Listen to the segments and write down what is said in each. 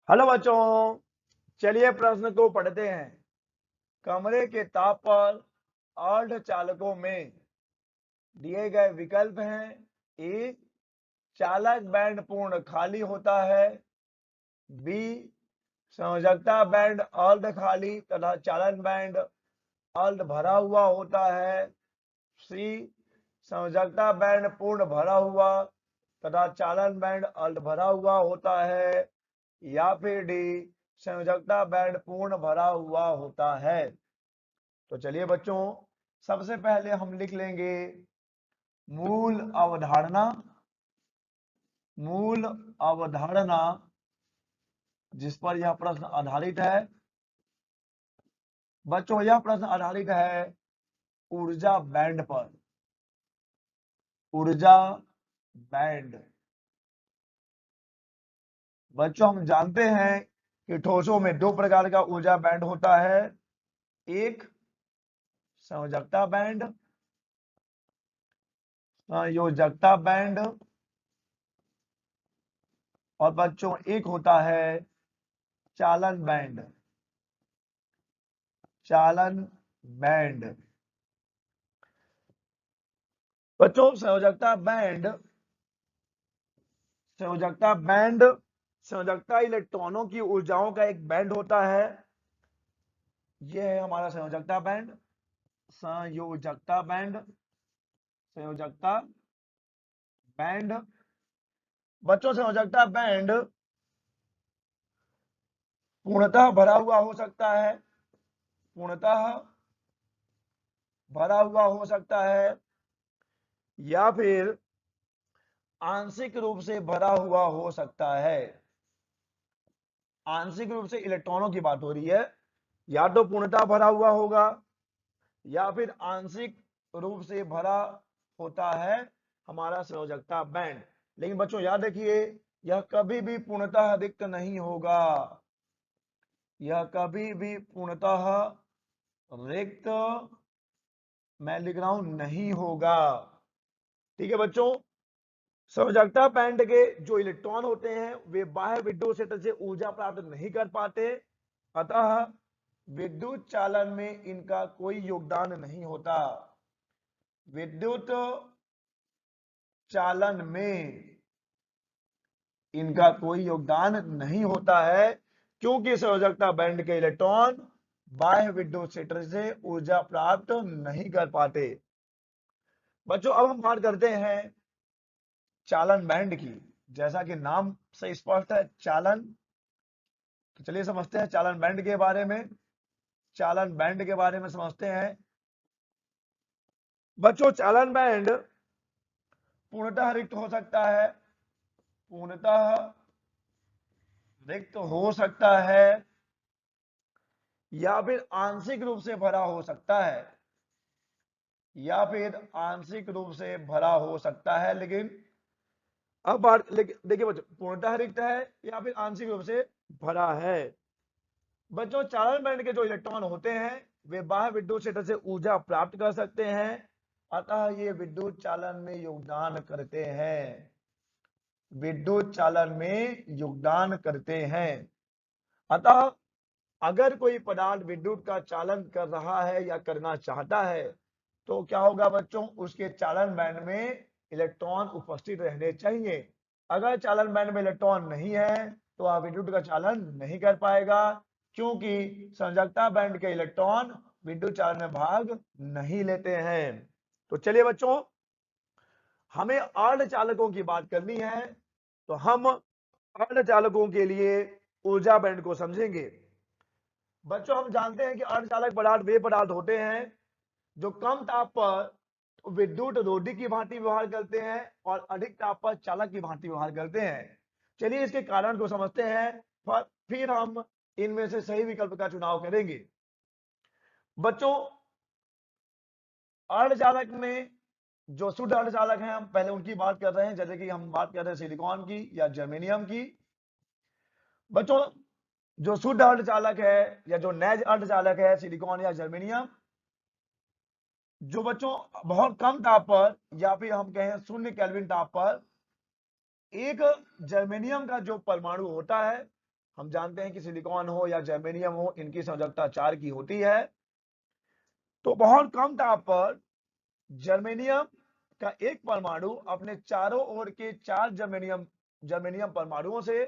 Hello बच्चों, चलिए प्रश्न को पढ़ते हैं। कमरे के ताप पर अर्धचालकों में दिए गए विकल्प हैं। ए, चालक बैंड पूर्ण खाली होता है। बी, संयोजकता बैंड अर्ध खाली तथा चालन बैंड अर्ध भरा हुआ होता है। सी, संयोजकता बैंड पूर्ण भरा हुआ तथा चालन बैंड अर्ध भरा हुआ होता है। या फिर डी, संयोजकता बैंड पूर्ण भरा हुआ होता है। तो चलिए बच्चों, सबसे पहले हम लिख लेंगे मूल अवधारणा। मूल अवधारणा जिस पर यह प्रश्न आधारित है। बच्चों, यह प्रश्न आधारित है ऊर्जा बैंड पर। ऊर्जा बैंड। बच्चों, हम जानते हैं कि ठोसों में दो प्रकार का ऊर्जा बैंड होता है। एक संयोजकता बैंड, संयोजकता बैंड, और बच्चों एक होता है चालन बैंड। चालन बैंड। बच्चों, संयोजकता इलेक्ट्रॉनों की ऊर्जाओं का एक बैंड होता है। यह है हमारा संयोजकता बैंड। संयोजकता बैंड। संयोजकता बैंड। बच्चों, संयोजकता बैंड पूर्णतः भरा हुआ हो सकता है। पूर्णतः भरा हुआ हो सकता है या फिर आंशिक रूप से भरा हुआ हो सकता है। आंशिक रूप से इलेक्ट्रॉनों की बात हो रही है। या तो पूर्णतः भरा हुआ होगा या फिर आंशिक रूप से भरा होता है हमारा संयोजकता बैंड। लेकिन बच्चों याद रखिए, यह कभी भी पूर्णतः रिक्त नहीं होगा। यह कभी भी पूर्णतः रिक्त, मैं लिख रहा हूं, नहीं होगा। ठीक है बच्चों। संयोजकता बैंड के जो इलेक्ट्रॉन होते हैं वे बाह्य विद्युत क्षेत्र से ऊर्जा प्राप्त नहीं कर पाते, अतः विद्युत चालन में इनका कोई योगदान नहीं होता। विद्युत चालन में इनका कोई योगदान नहीं होता है क्योंकि संयोजकता बैंड के इलेक्ट्रॉन बाह्य विद्युत क्षेत्र से ऊर्जा प्राप्त नहीं कर पाते। बच्चों, अब हम बात करते हैं चालन बैंड की। जैसा कि नाम से स्पष्ट है, चालन। तो चलिए समझते हैं चालन बैंड के बारे में। चालन बैंड के बारे में समझते हैं। बच्चों, चालन बैंड पूर्णतः रिक्त हो सकता है। पूर्णतः रिक्त हो सकता है या फिर आंशिक रूप से भरा हो सकता है। या फिर आंशिक रूप से भरा हो सकता है। लेकिन अब बात देखिए बच्चों, पूर्णतः रिक्त है या फिर आंशिक रूप से भरा है। बच्चों, चालन बैंड के जो इलेक्ट्रॉन होते हैं वे बाह्य विद्युत क्षेत्र से ऊर्जा प्राप्त कर सकते हैं, अतः ये विद्युत चालन में योगदान करते हैं। विद्युत चालन में योगदान करते हैं। अतः अगर कोई पदार्थ विद्युत का चालन कर रहा है या करना चाहता है तो क्या होगा बच्चों, उसके चालन बैंड में इलेक्ट्रॉन उपस्थित रहने चाहिए। अगर चालन बैंड में इलेक्ट्रॉन नहीं है तो वह विद्युत का चालन नहीं कर पाएगा क्योंकि संयोजकता बैंड के इलेक्ट्रॉन विद्युत चालन में भाग नहीं लेते हैं। तो चलिए बच्चों, हमें अर्धचालकों की बात करनी है तो हम अर्धचालकों के लिए ऊर्जा बैंड को समझेंगे। बच्चों, हम जानते हैं कि अर्धचालक पदार्थ वे पदार्थ होते हैं जो कम ताप पर विद्युत रोधी की भांति व्यवहार करते हैं और अधिक ताप पर चालक की भांति व्यवहार करते हैं। चलिए इसके कारण को समझते हैं, फिर हम इनमें से सही विकल्प का चुनाव करेंगे। बच्चों, अर्धचालक में जो शुद्ध अर्धचालक हैं हम पहले उनकी बात कर रहे हैं, जैसे कि हम बात कर रहे हैं सिलिकॉन की या जर्मेनियम की। बच्चों, जो शुद्ध अर्धचालक है या जो नैज अर्धचालक है सिलिकॉन या जर्मेनियम, जो बच्चों बहुत कम ताप पर या फिर हम कहें 0 केल्विन ताप पर एक जर्मेनियम का जो परमाणु होता है हम जानते हैं कि सिलिकॉन हो या जर्मेनियम हो, इनकी संयोजकता 4 की होती है। तो बहुत कम ताप पर जर्मेनियम का एक परमाणु अपने चारों ओर के 4 जर्मेनियम परमाणुओं से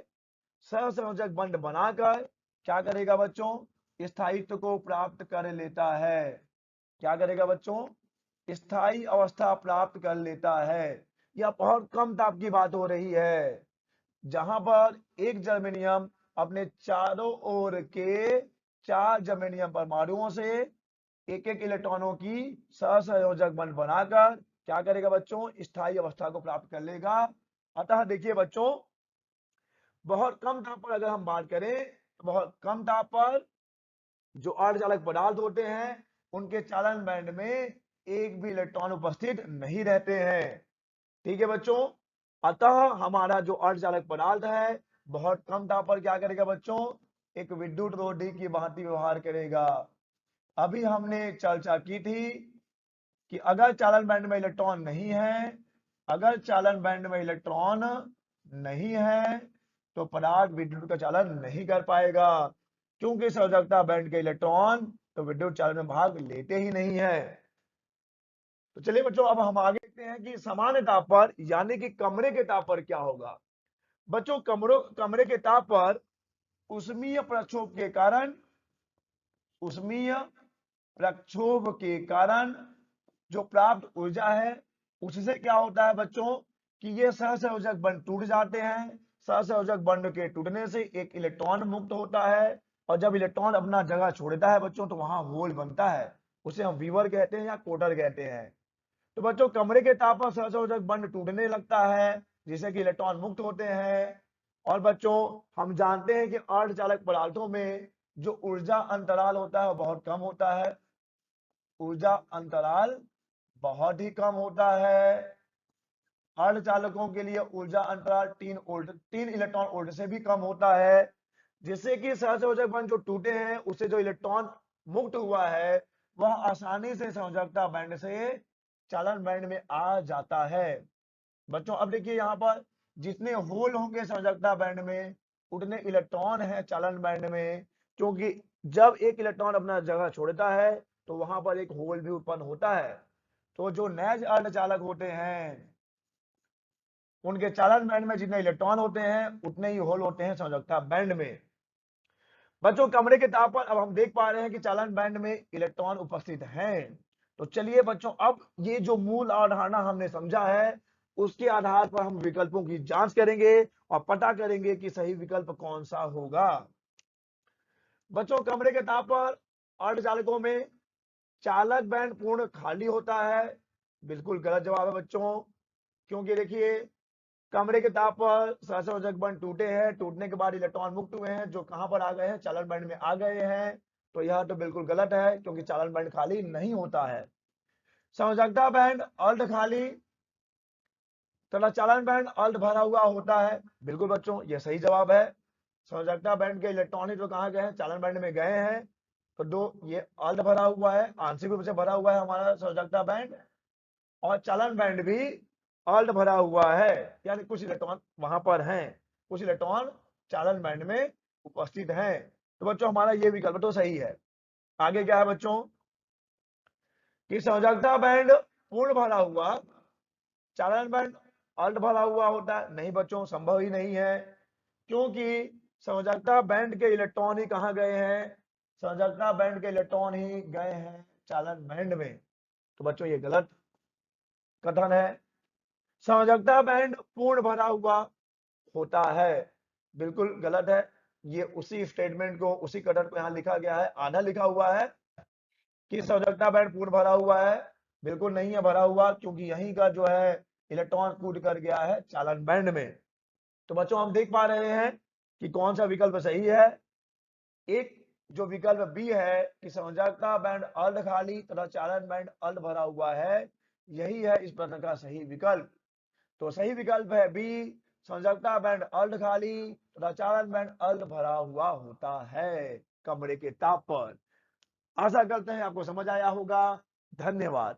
सहसंयोजक बंध बनाकर क्या करेगा बच्चों, स्थायित्व को प्राप्त कर लेता है। क्या करेगा बच्चों, स्थायी अवस्था प्राप्त कर लेता है। यह बहुत कम ताप की बात हो रही है, जहां पर एक जर्मेनियम अपने चारों ओर के 4 जर्मेनियम परमाणुओं से एक एक इलेक्ट्रॉनों की सहसंयोजक बंध बनाकर क्या करेगा बच्चों, स्थायी अवस्था को प्राप्त कर लेगा। अतः देखिए बच्चों, बहुत कम ताप पर अगर हम बात करें तो बहुत कम ताप पर जो अर्धचालक पदार्थ होते हैं उनके चालन बैंड में एक भी इलेक्ट्रॉन उपस्थित नहीं रहते हैं। ठीक है बच्चों, अतः हमारा जो अर्धचालक पदार्थ है बहुत कम ताप पर क्या करेगा बच्चों, एक विद्युत रोधी की भांति व्यवहार करेगा। अभी हमने चर्चा की थी कि अगर चालन बैंड में इलेक्ट्रॉन नहीं है, अगर चालन बैंड में इलेक्ट्रॉन नहीं है तो पदार्थ विद्युत का चालन नहीं कर पाएगा, क्योंकि संयोजकता बैंड के इलेक्ट्रॉन तो विद्युत चालन में भाग लेते ही नहीं है। तो चलिए बच्चों, अब हम आगे देखते हैं कि सामान्य ताप पर यानी कि कमरे के ताप पर क्या होगा। बच्चों, कमरे के ताप पर उष्मीय प्रक्षोभ के कारण, उष्मीय प्रक्षोभ के कारण जो प्राप्त ऊर्जा है उससे क्या होता है बच्चों, कि ये सहसंयोजक बंध टूट जाते हैं। सहसंयोजक बंध के टूटने से एक इलेक्ट्रॉन मुक्त होता है, और जब इलेक्ट्रॉन अपना जगह छोड़ता है बच्चों तो वहां होल बनता है, उसे हम वीवर कहते हैं या कोटर कहते हैं। तो बच्चों, कमरे के ताप पर सहसंयोजक बंध टूटने लगता है जिससे कि इलेक्ट्रॉन मुक्त होते हैं। और बच्चों, हम जानते हैं कि अर्धचालक पदार्थों में जो ऊर्जा अंतराल होता है वो बहुत कम होता है। ऊर्जा अंतराल बहुत ही कम होता है। अर्धचालकों के लिए ऊर्जा अंतराल 3 इलेक्ट्रॉन वोल्ट से भी कम होता है, जिससे कि सहसंयोजक बंध जो टूटे हैं उससे जो इलेक्ट्रॉन मुक्त हुआ है वह आसानी से संयोजकता बैंड से चालन बैंड में आ जाता है। बच्चों, अब देखिए यहाँ पर जितने होल होंगे संयोजकता बैंड में उतने इलेक्ट्रॉन है चालन बैंड में, क्योंकि जब एक इलेक्ट्रॉन अपना जगह छोड़ता है तो वहां पर एक होल भी उत्पन्न होता है। तो जो नैज अर्धचालक होते हैं उनके चालन बैंड में जितने इलेक्ट्रॉन होते हैं उतने ही होल होते हैं संयोजकता बैंड में। बच्चों, कमरे के ताप पर अब हम देख पा रहे हैं कि चालन बैंड में इलेक्ट्रॉन उपस्थित हैं। तो चलिए बच्चों, अब ये जो मूल अवधारणा हमने समझा है उसके आधार पर हम विकल्पों की जांच करेंगे और पता करेंगे कि सही विकल्प कौन सा होगा। बच्चों, कमरे के ताप पर अर्धचालकों में चालक बैंड पूर्ण खाली होता है। बिल्कुल गलत जवाब है बच्चों, क्योंकि देखिए कमरे के ताप पर सहसंयोजक बंध टूटे हैं, टूटने के बाद इलेक्ट्रॉन मुक्त हुए हैं जो कहां पर आ गए हैं, चालन बैंड में आ गए हैं। तो यह तो बिल्कुल गलत है, क्योंकि चालन बैंड खाली नहीं होता है। संयोजकता बैंड अर्ध खाली तथा चालन बैंड अर्ध भरा हुआ होता है। बिल्कुल बच्चों, यह सही जवाब है। संयोजकता बैंड के इलेक्ट्रॉन ही तो कहां गए हैं, चालन बैंड में गए हैं। तो दो, ये अर्ध भरा हुआ है, आंशिक रूप से भरा हुआ है हमारा संयोजकता बैंड, और चालन बैंड भी अर्ध भरा हुआ है, यानी कुछ इलेक्ट्रॉन वहां पर हैं, कुछ इलेक्ट्रॉन चालन बैंड में उपस्थित हैं। तो बच्चों, हमारा ये विकल्प तो सही है। आगे क्या है बच्चों, कि संयोजकता बैंड पूर्ण भरा हुआ, चालन बैंड अर्ध भरा हुआ होता है। नहीं बच्चों, संभव ही नहीं है, क्योंकि संयोजकता बैंड के इलेक्ट्रॉन ही कहां गए हैं, संयोजकता बैंड के इलेक्ट्रॉन ही गए हैं चालन बैंड में। तो बच्चों, ये गलत कथन है। संयोजकता बैंड पूर्ण भरा हुआ होता है, बिल्कुल गलत है। ये उसी स्टेटमेंट को, उसी कथन को यहां लिखा गया है, आधा लिखा हुआ है कि संयोजकता बैंड पूर्ण भरा हुआ है। बिल्कुल नहीं है भरा हुआ, क्योंकि यहीं का जो है इलेक्ट्रॉन कूद कर गया है चालन बैंड में। तो बच्चों, हम देख पा रहे हैं कि कौन सा विकल्प सही है। एक जो विकल्प बी है कि संयोजकता बैंड अर्ध खाली तथा चालन बैंड अर्ध भरा हुआ है, यही है इस प्रश्न का सही विकल्प। तो सही विकल्प है बी, संयोजकता बैंड अर्ध खाली तथा चालन बैंड अर्ध भरा हुआ होता है कमरे के ताप पर। आशा करते हैं आपको समझ आया होगा। धन्यवाद।